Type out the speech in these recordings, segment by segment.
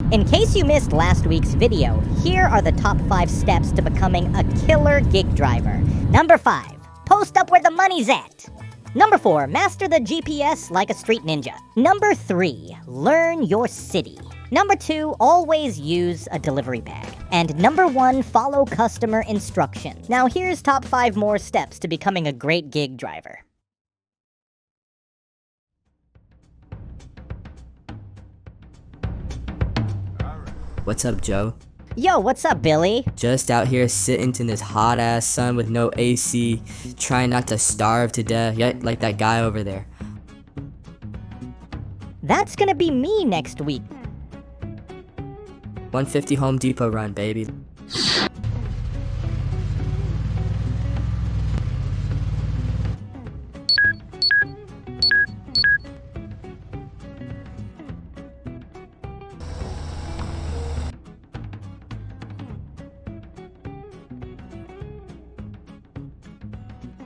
In case you missed last week's video, here are the top 5 steps to becoming a killer gig driver. Number 5, post up where the money's at. Number 4, master the GPS like a street ninja. Number 3, learn your city. Number 2, always use a delivery bag. And number 1, follow customer instructions. Now here's top 5 more steps to becoming a great gig driver. What's up, Joe? Yo, what's up, Billy? Just out here sitting in this hot-ass sun with no AC, trying not to starve to death, yet like that guy over there. That's gonna be me next week. 150 Home Depot run, baby.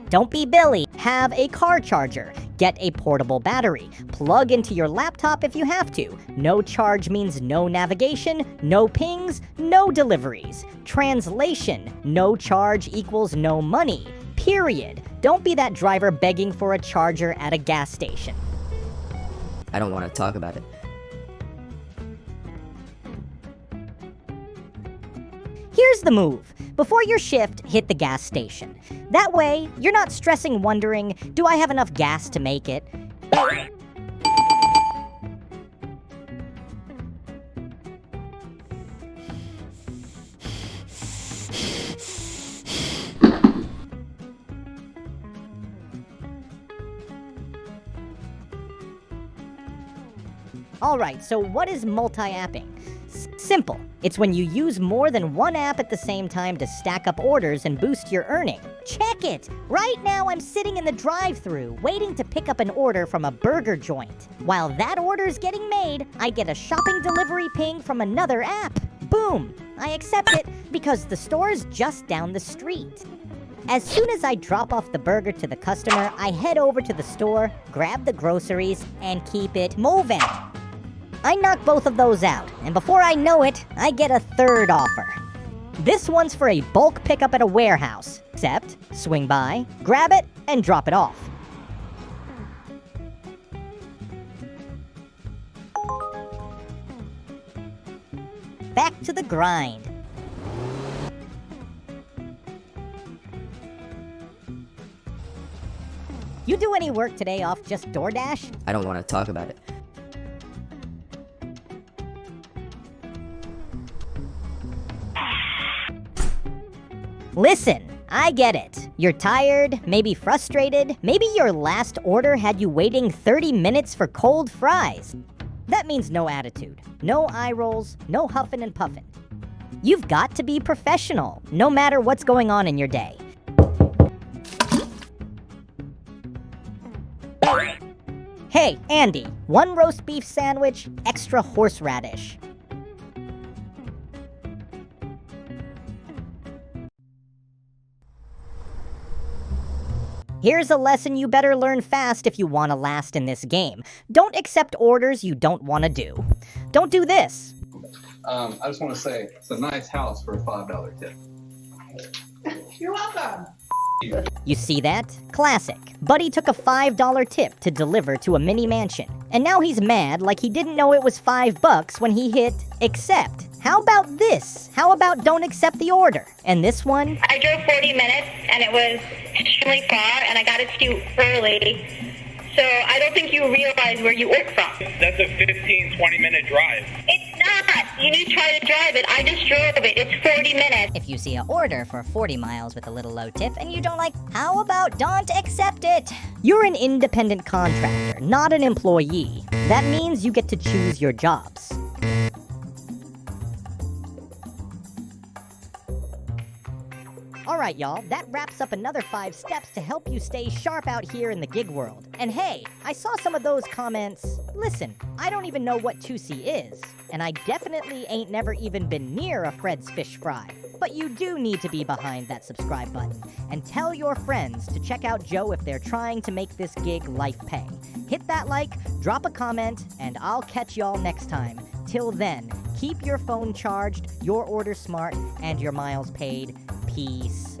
Don't be Billy. Have a car charger. Get a portable battery. Plug into your laptop if you have to. No charge means no navigation, no pings, no deliveries. Translation: no charge equals no money. Period. Don't be that driver begging for a charger at a gas station. I don't want to talk about it. Here's the move. Before your shift, hit the gas station. That way, you're not stressing wondering, do I have enough gas to make it? Alright, so what is multi-apping? Simple. It's when you use more than one app at the same time to stack up orders and boost your earning. Check it! Right now I'm sitting in the drive-thru, waiting to pick up an order from a burger joint. While that order's getting made, I get a shopping delivery ping from another app. Boom! I accept it because the store's just down the street. As soon as I drop off the burger to the customer, I head over to the store, grab the groceries, and keep it moving. I knock both of those out, and before I know it, I get a third offer. This one's for a bulk pickup at a warehouse, except swing by, grab it, and drop it off. Back to the grind. You do any work today off just Doordash? I don't want to talk about it. Listen, I get it. You're tired, maybe frustrated, maybe your last order had you waiting 30 minutes for cold fries. That means no attitude, no eye rolls, no huffing and puffing. You've got to be professional, no matter what's going on in your day. Hey, Andy, 1 roast beef sandwich, extra horseradish. Here's a lesson you better learn fast if you want to last in this game. Don't accept orders you don't want to do. Don't do this. I just want to say, it's a nice house for a $5 tip. You're welcome. You see that? Classic. Buddy took a $5 tip to deliver to a mini mansion. And now he's mad like he didn't know it was $5 when he hit accept. How about this? How about don't accept the order? And this one? I drove 40 minutes and it was extremely far and I got it to you early. So I don't think you realize where you work from. That's a 15-20 minute drive. It's not. You need to try to drive it. I just drove it. It's 40 minutes. If you see an order for 40 miles with a little low tip and you don't like, how about don't accept it? You're an independent contractor, not an employee. That means you get to choose your jobs. Alright y'all, that wraps up another 5 steps to help you stay sharp out here in the gig world. And hey, I saw some of those comments. Listen, I don't even know what 2C is, and I definitely ain't never even been near a Fred's Fish Fry. But you do need to be behind that subscribe button. And tell your friends to check out Joe if they're trying to make this gig life pay. Hit that like, drop a comment, and I'll catch y'all next time. Till then, keep your phone charged, your order smart, and your miles paid. Peace.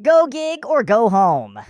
Go gig or go home.